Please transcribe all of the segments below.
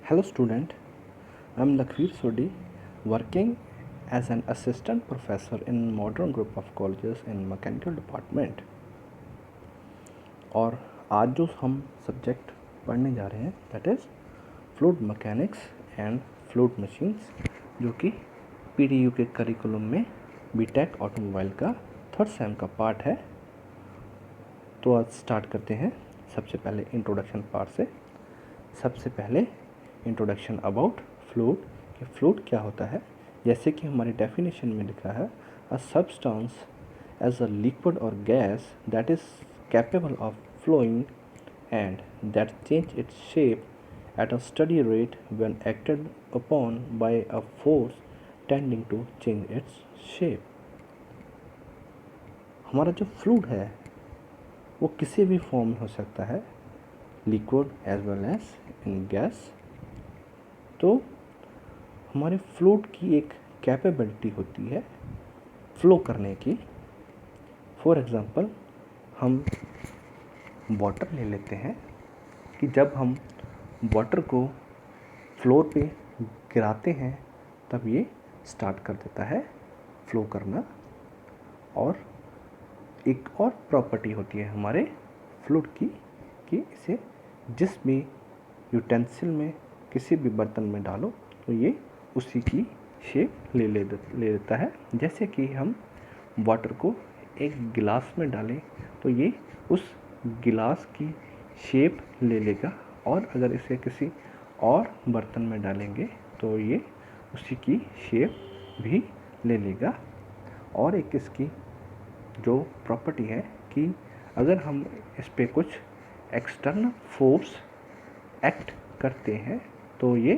Hello student, I am Lakhvir Sodhi, working as an assistant professor in modern group of colleges in mechanical department. और आज जो हम subject पढ़ने जा रहे हैं that is fluid mechanics and fluid machines, जो कि पीडीयू के करिकुलम में बीटेक ऑटोमोबाइल का थर्ड सेम का पार्ट है। तो आज स्टार्ट करते हैं सबसे पहले इंट्रोडक्शन पार्ट से। सबसे पहले इंट्रोडक्शन अबाउट फ्लूइड, कि फ्लूइड क्या होता है। जैसे कि हमारी डेफिनेशन में लिखा है, a substance as a liquid और gas that is capable of flowing and that change its shape at a steady rate when acted upon by a force tending to change its shape. हमारा जो fluid है वो किसी भी form में हो सकता है, liquid as well as in gas. तो हमारे फ्लूइड की एक कैपेबिलिटी होती है फ्लो करने की। फॉर एग्ज़ाम्पल हम वाटर ले लेते हैं कि जब हम वाटर को फ्लोर पे गिराते हैं तब ये स्टार्ट कर देता है फ्लो करना। और एक और प्रॉपर्टी होती है हमारे फ्लूइड की कि इसे जिस भी यूटेंसिल में किसी भी बर्तन में डालो तो ये उसी की शेप ले लेता है। जैसे कि हम वाटर को एक गिलास में डालें तो ये उस गिलास की शेप ले लेगा, और अगर इसे किसी और बर्तन में डालेंगे तो ये उसी की शेप भी ले लेगा। और एक इसकी जो प्रॉपर्टी है कि अगर हम इस पे कुछ एक्सटर्नल फोर्स एक्ट करते हैं तो ये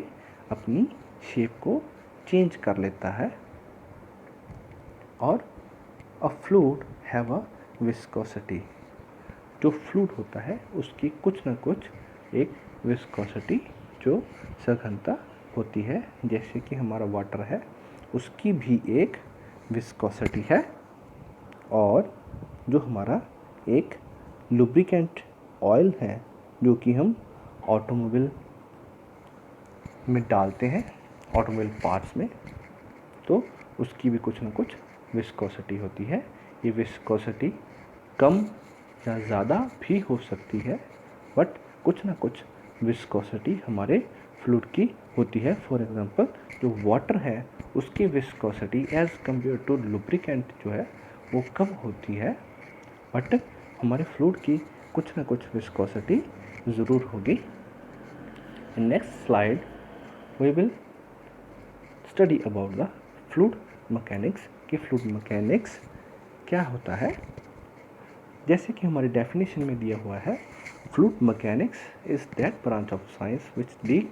अपनी शेप को चेंज कर लेता है। और अ फ्लूइड हैव अ विस्कोसिटी, जो फ्लूइड होता है उसकी कुछ ना कुछ एक विस्कोसिटी जो सघनता होती है। जैसे कि हमारा वाटर है उसकी भी एक विस्कोसिटी है। और जो हमारा एक लुब्रिकेंट ऑयल है जो कि हम ऑटोमोबाइल में डालते हैं, ऑटोमोबाइल पार्ट्स में, तो उसकी भी कुछ ना कुछ विस्कोसिटी होती है। ये विस्कोसिटी कम या ज़्यादा भी हो सकती है, बट कुछ ना कुछ विस्कोसिटी हमारे फ्लूइड की होती है। फॉर एग्जांपल जो वाटर है उसकी viscosity as compared to lubricant जो है वो कम होती है, बट हमारे फ्लूइड की कुछ ना कुछ विस्कोसिटी ज़रूर होगी। Next slide we will study about the fluid mechanics कि fluid mechanics क्या होता है। जैसे कि हमारी डेफिनेशन में दिया हुआ है, fluid mechanics is that branch of science which deal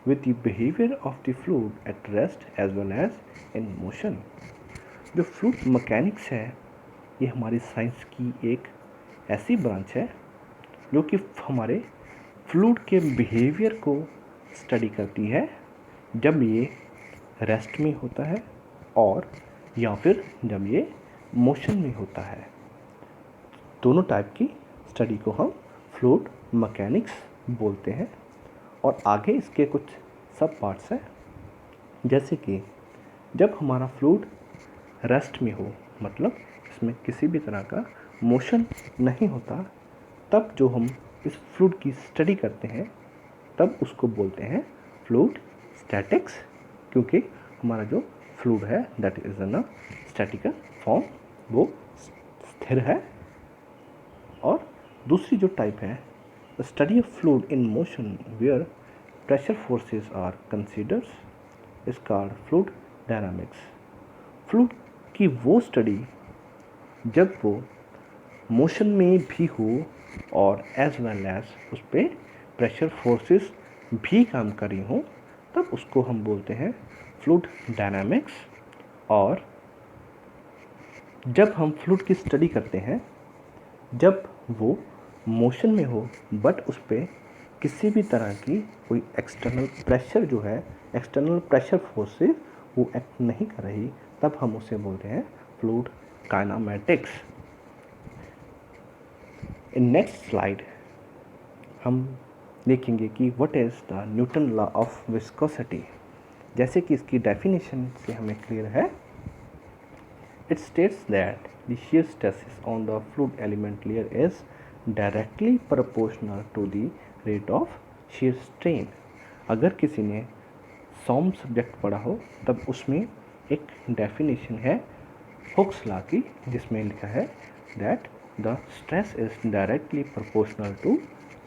with the behavior of the fluid at rest as well as in motion। जो fluid mechanics है ये हमारी साइंस की एक ऐसी ब्रांच है जो कि हमारे फ्लूइड के बिहेवियर को स्टडी करती है जब ये रेस्ट में होता है और या फिर जब ये मोशन में होता है। दोनों टाइप की स्टडी को हम फ्लूइड मैकेनिक्स बोलते हैं। और आगे इसके कुछ सब पार्ट्स हैं, जैसे कि जब हमारा फ्लूइड रेस्ट में हो, मतलब इसमें किसी भी तरह का मोशन नहीं होता, तब जो हम इस फ्लूइड की स्टडी करते हैं तब उसको बोलते हैं फ्लूइड स्टैटिक्स, क्योंकि हमारा जो फ्लूइड है that is in a statical form, वो स्थिर है। और दूसरी जो टाइप है, the study of fluid in motion where pressure forces are considered is called fluid dynamics. Fluid की वो स्टडी जब वो मोशन में भी हो और एज वेल एज उस पर प्रेशर फोर्सेस भी काम कर रही हों, तब उसको हम बोलते हैं फ्लूइड डायनामिक्स। और जब हम फ्लूइड की स्टडी करते हैं जब वो मोशन में हो बट उस पर किसी भी तरह की कोई एक्सटर्नल प्रेशर जो है, एक्सटर्नल प्रेशर फोर्सेस वो एक्ट नहीं कर रही, तब हम उसे बोलते हैं fluid kinematics. In next slide हम देखेंगे कि what is the Newton law of viscosity. जैसे कि इसकी डेफिनेशन से हमें क्लियर है, it states that the shear stresses on the fluid element layer is directly proportional to the rate of shear strain। अगर किसी ने सॉम सब्जेक्ट पढ़ा हो तब उसमें एक डेफिनेशन है हुक्स लॉ की, जिसमें लिखा है that the stress is directly proportional to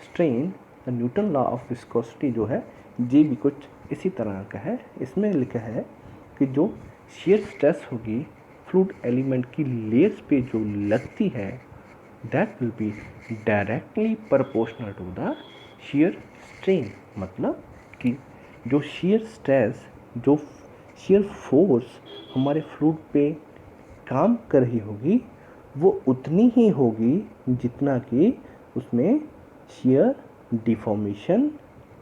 strain. The Newton law of viscosity जो है ये भी कुछ इसी तरह का है। इसमें लिखा है कि जो shear स्ट्रेस होगी फ्लूइड एलिमेंट की लेयर्स पे जो लगती है that will be directly proportional to the shear strain. मतलब कि जो shear स्ट्रेस, जो shear फोर्स हमारे फ्लूइड पे काम कर रही होगी वो उतनी ही होगी जितना कि उसमें shear डिफॉर्मेशन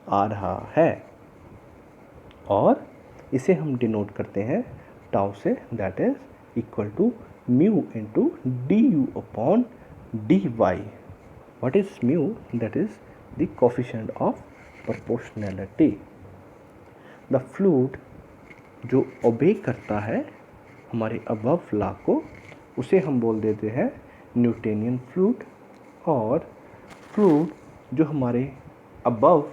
आ रहा है, और इसे हम डिनोट करते हैं टाउ से, that is equal to mu into d u upon d y. What is mu? That is the coefficient of proportionality. The fluid जो ओबे करता है हमारे अबव लॉ को, उसे हम बोल देते हैं न्यूटोनियन फ्लूइड। और फ्लूइड जो हमारे अबव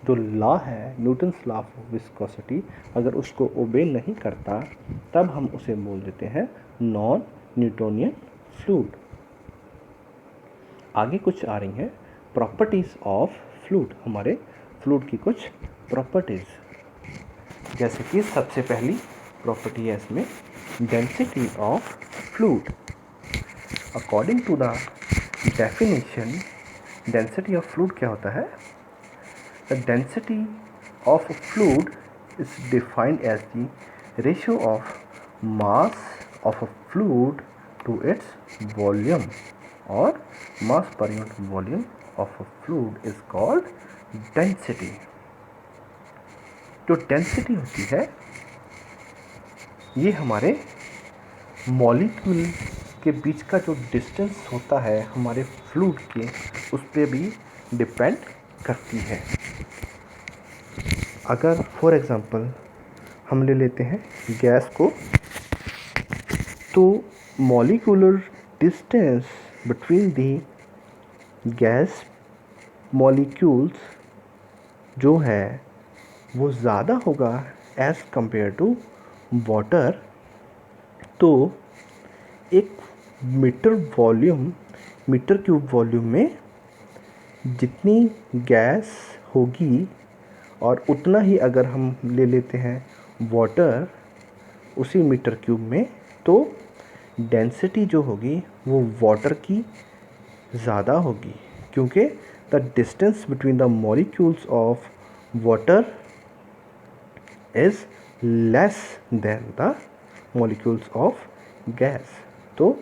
जो लॉ है न्यूटन्स लॉ ऑफ विस्कोसिटी, अगर उसको ओबे नहीं करता तब हम उसे बोल देते हैं नॉन न्यूटोनियन फ्लूइड। आगे कुछ आ रही हैं प्रॉपर्टीज़ ऑफ फ्लूइड, हमारे फ्लूइड की कुछ प्रॉपर्टीज़। जैसे कि सबसे पहली प्रॉपर्टी है इसमें density of fluid. According to the definition, density of fluid क्या होता है? The density of a fluid is defined as the ratio of mass of a fluid to its volume, or mass per unit volume of a fluid is called density। जो density होती है ये हमारे molecule के बीच का जो distance होता है हमारे फ्लूइड के, उस पर भी डिपेंड करती है। अगर फॉर एग्ज़ाम्पल हम ले लेते हैं गैस को, तो molecular distance between the gas molecules जो है वो ज़्यादा होगा एज़ कंपेयर टू वाटर। तो एक मीटर क्यूब वॉल्यूम में जितनी गैस होगी और उतना ही अगर हम ले लेते हैं वाटर उसी मीटर क्यूब में, तो डेंसिटी जो होगी वो वाटर की ज़्यादा होगी, क्योंकि the distance between the molecules of water is less than the molecules of gas. तो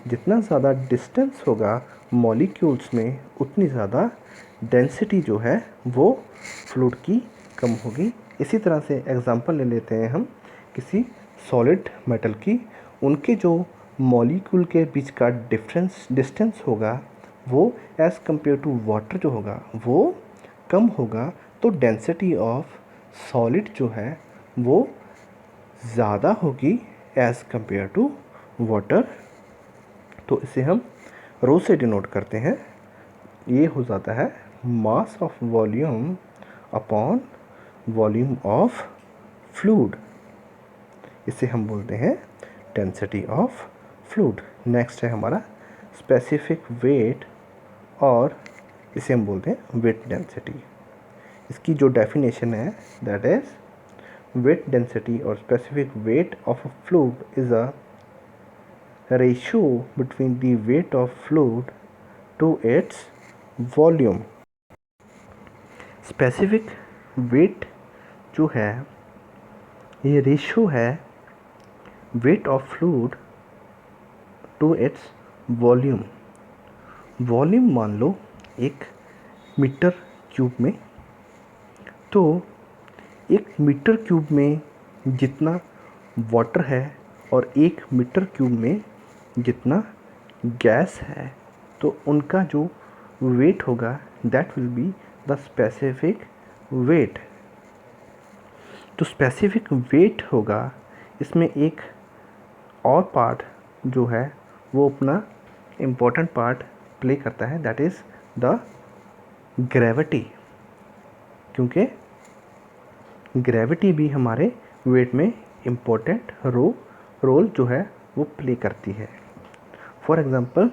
जितना ज़्यादा डिस्टेंस होगा मॉलिक्यूल्स में उतनी ज़्यादा डेंसिटी जो है वो फ्लूइड की कम होगी। इसी तरह से एग्जांपल ले लेते हैं हम किसी सॉलिड मेटल की, उनके जो मॉलिक्यूल के बीच का डिस्टेंस होगा वो एज़ कंपेयर टू वाटर जो होगा वो कम होगा, तो डेंसिटी ऑफ सॉलिड जो है वो ज़्यादा होगी एज़ कंपेयर टू वाटर। तो इसे हम रो से डिनोट करते हैं। ये हो जाता है mass of volume upon volume of fluid. इसे हम बोलते हैं डेंसिटी ऑफ फ्लूइड। नेक्स्ट है हमारा स्पेसिफिक वेट, और इसे हम बोलते हैं वेट डेंसिटी। इसकी जो डेफिनेशन है दैट इज वेट डेंसिटी और specific weight of a fluid is a ratio between the weight of fluid to its volume. Specific weight जो है ये रेशियो है weight of fluid to its volume. Volume मान लो एक metre cube में, तो एक मीटर क्यूब में जितना वाटर है और एक मीटर क्यूब में जितना गैस है, तो उनका जो वेट होगा that will be the specific weight. तो स्पेसिफिक वेट होगा, इसमें एक और पार्ट जो है वो अपना इम्पोर्टेंट पार्ट प्ले करता है, दैट इज़ द ग्रेविटी, क्योंकि ग्रेविटी भी हमारे वेट में इम्पोर्टेंट रोल जो है वो प्ले करती है। फॉर एग्ज़ाम्पल,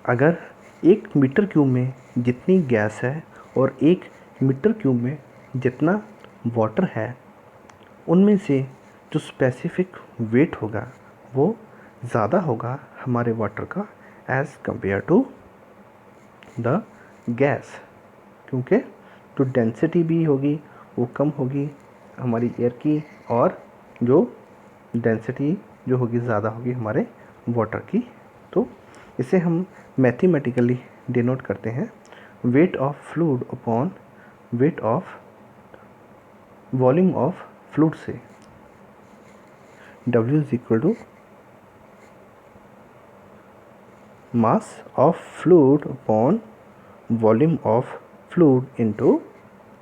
अगर 1 मीटर क्यूब में जितनी गैस है और 1 मीटर क्यूब में जितना वाटर है, उनमें से जो स्पेसिफिक वेट होगा वो ज़्यादा होगा हमारे वाटर का as compared to the gas, क्योंकि जो डेंसिटी भी होगी वो कम होगी हमारी एयर की, और जो डेंसिटी जो होगी ज़्यादा होगी हमारे वाटर की। तो इसे हम मैथमेटिकली डिनोट करते हैं weight of fluid upon weight of volume of fluid से। W is equal to mass of fluid upon volume of fluid into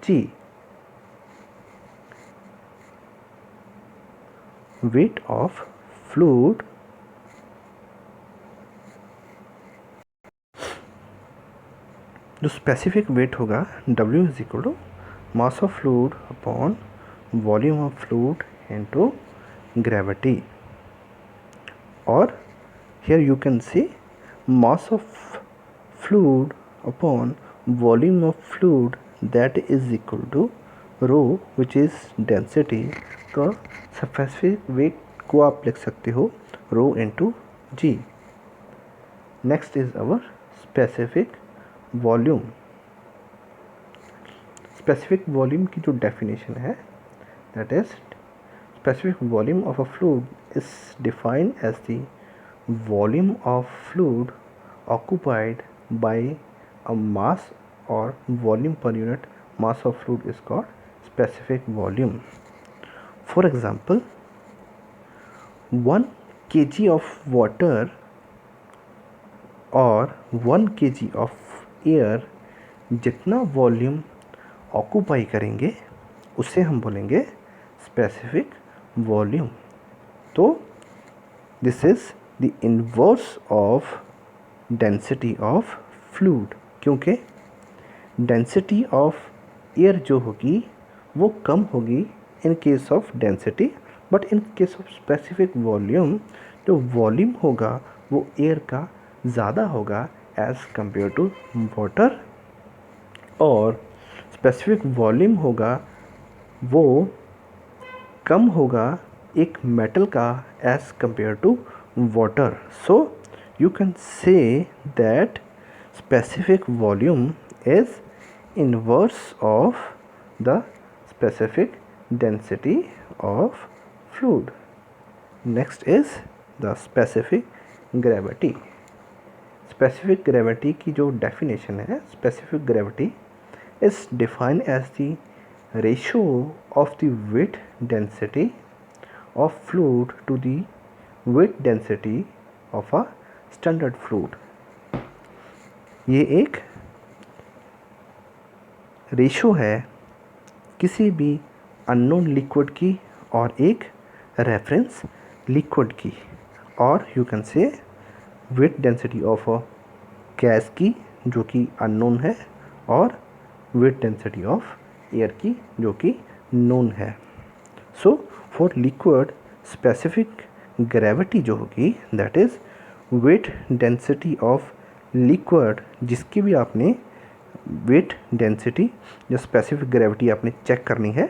G। Weight of fluid जो स्पेसिफिक वेट होगा W is equal to mass of fluid upon volume of fluid into gravity, और here you can see mass of fluid upon volume of fluid, that is equal to rho, which is density। तो specific weight को आप लिख सकते हो rho into G। Next is our specific volume. Specific volume की जो definition है, that is specific volume of a fluid is defined as the volume of fluid occupied by a mass or volume per unit mass of fluid is called specific volume. For example, 1 kg of water और 1 kg of air जितना volume occupy करेंगे उसे हम बोलेंगे specific volume. तो this is the inverse of density of fluid, क्योंकि density of air जो होगी वो कम होगी in case of density, but in case of specific volume जो वॉल्यूम होगा वो एयर का ज़्यादा होगा एज़ कंपेयर टू वाटर, और स्पेसिफिक वॉल्यूम होगा वो कम होगा एक मेटल का as compared to water. So you can say that specific volume is inverse of the specific density of fluid. Next is the specific gravity. Specific gravity की जो definition है, specific gravity is defined as the ratio of the weight density of fluid to the weight density of a standard fluid। ये एक ratio है किसी भी unknown liquid की और एक रेफरेंस लिक्विड की, और यू कैन से weight density of a gas की जो कि अननोन है, और वेट डेंसिटी ऑफ एयर की जो कि नोन है। So for liquid specific gravity जो होगी, that is weight density of liquid, जिसकी भी आपने वेट डेंसिटी जो स्पेसिफिक ग्रेविटी आपने चेक करनी है,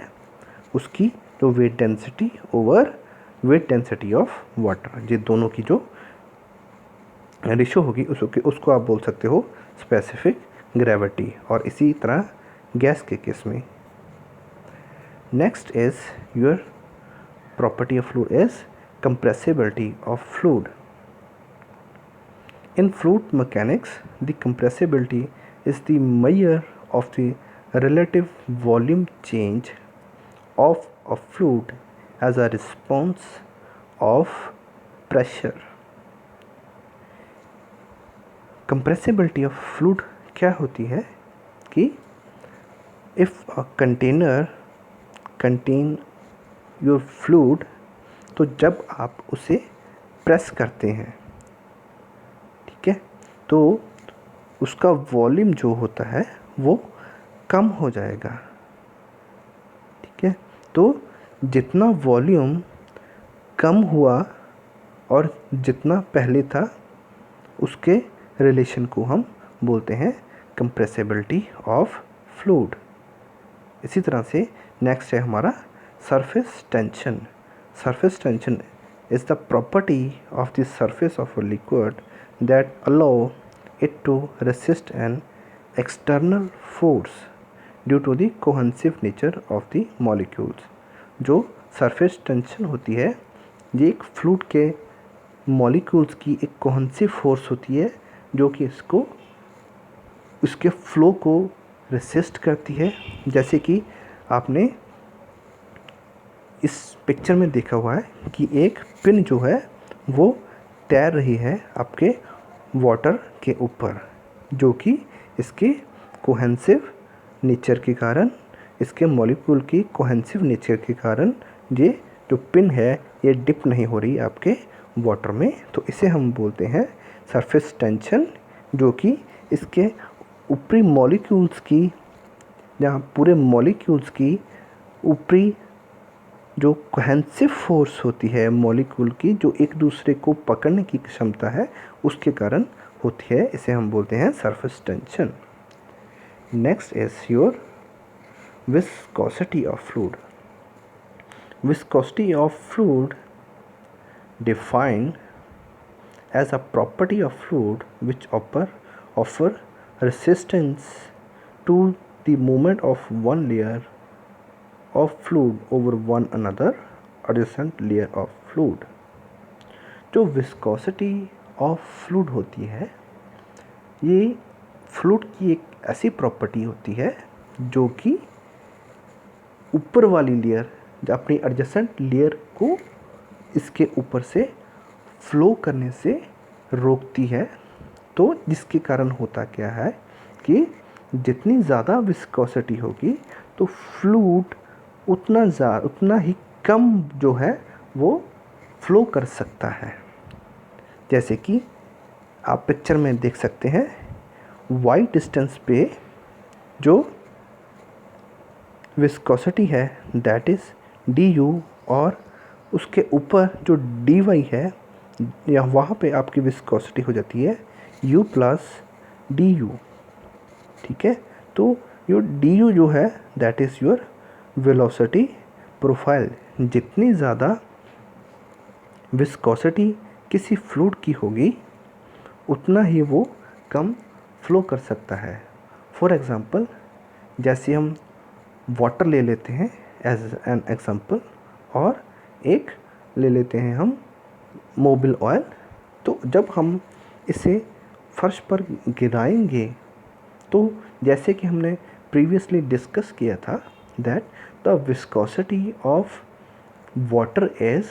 उसकी जो weight density over weight density of water, ये दोनों की जो रेशो होगी उसको आप बोल सकते हो स्पेसिफिक ग्रेविटी। और इसी तरह गैस के केस में। Next is your property of fluid is compressibility of fluid. In fluid mechanics, the compressibility is the measure of the relative volume change of a fluid as a response of pressure. Compressibility of fluid क्या होती है? कि if a container contain your fluid, तो जब आप उसे press करते हैं, ठीक है, तो उसका वॉल्यूम जो होता है वो कम हो जाएगा, ठीक है। तो जितना वॉल्यूम कम हुआ और जितना पहले था, उसके रिलेशन को हम बोलते हैं कंप्रेसिबिलिटी ऑफ फ्लूइड। इसी तरह से नेक्स्ट है हमारा surface tension. Surface tension is the property of the surface of a liquid that allow it to resist an external force due to the cohesive nature of the molecules। जो surface tension होती है, ये एक fluid के molecules की एक cohesive force होती है जो कि इसके फ्लो को रेसिस्ट करती है। जैसे कि आपने इस पिक्चर में देखा हुआ है कि एक पिन जो है वो तैर रही है आपके वाटर के ऊपर, जो कि इसके कोहेसिव नेचर के कारण, इसके मॉलिक्यूल की कोहेसिव नेचर के कारण ये जो पिन है ये डिप नहीं हो रही आपके वाटर में। तो इसे हम बोलते हैं सरफेस टेंशन, जो कि इसके ऊपरी मॉलिक्यूल्स की, जहाँ पूरे मॉलिक्यूल्स की ऊपरी जो कोहेसिव फोर्स होती है मॉलिक्यूल की, जो एक दूसरे को पकड़ने की क्षमता है, उसके कारण होती है। इसे हम बोलते हैं surface tension. Next is your viscosity of fluid. Viscosity of fluid defined as a property of fluid which offer resistance to the movement of one layer of fluid over one another adjacent layer of fluid। जो viscosity of fluid होती है, ये fluid की एक ऐसी property होती है जो कि ऊपर वाली लेयर, जो अपनी एडजेसेंट लेयर को इसके ऊपर से फ्लो करने से रोकती है। तो जिसके कारण होता क्या है कि जितनी ज़्यादा विस्कोसिटी होगी तो फ्लूइड उतना ही कम जो है वो फ्लो कर सकता है। जैसे कि आप पिक्चर में देख सकते हैं, वाई डिस्टेंस पे जो विस्कोसिटी है दैट इज़ डी यू, और उसके ऊपर जो डी वाई है, या वहाँ पे आपकी विस्कोसिटी हो जाती है u प्लस डी यू, ठीक है। तो यो डी यू जो है that is your velocity profile. जितनी ज़्यादा विस्कोसिटी किसी फ्लूइड की होगी उतना ही वो कम फ्लो कर सकता है। फॉर एग्ज़ाम्पल, जैसे हम वाटर ले लेते हैं एज एन एग्ज़ाम्पल, और एक ले लेते हैं हम मोबिल ऑयल। तो जब हम इसे फर्श पर गिराएंगे तो जैसे कि हमने प्रीवियसली डिस्कस किया था that the viscosity of water is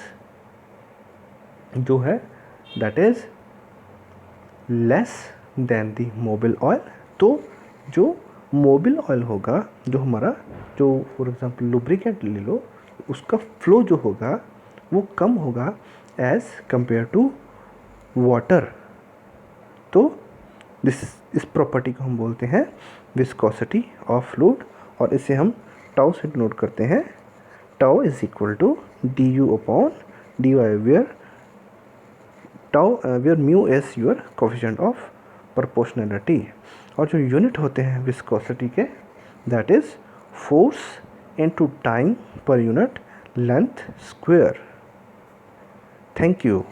जो है that is less than the Mobil oil. तो जो मोबिल ऑयल होगा, जो हमारा जो फॉर एग्ज़ाम्पल लुब्रिकेंट ले लो, उसका फ्लो जो होगा वो कम होगा एज़ कंपेयर टू वाटर। तो इस प्रॉपर्टी को हम बोलते हैं विस्कोसिटी ऑफ फ्लूइड, और इसे हम टाउ से डिनोट करते हैं। Tau is equal to d u upon d y, where mu is your coefficient of proportionality. और जो यूनिट होते हैं विस्कोसिटी के that is force into time per unit length square. Thank you.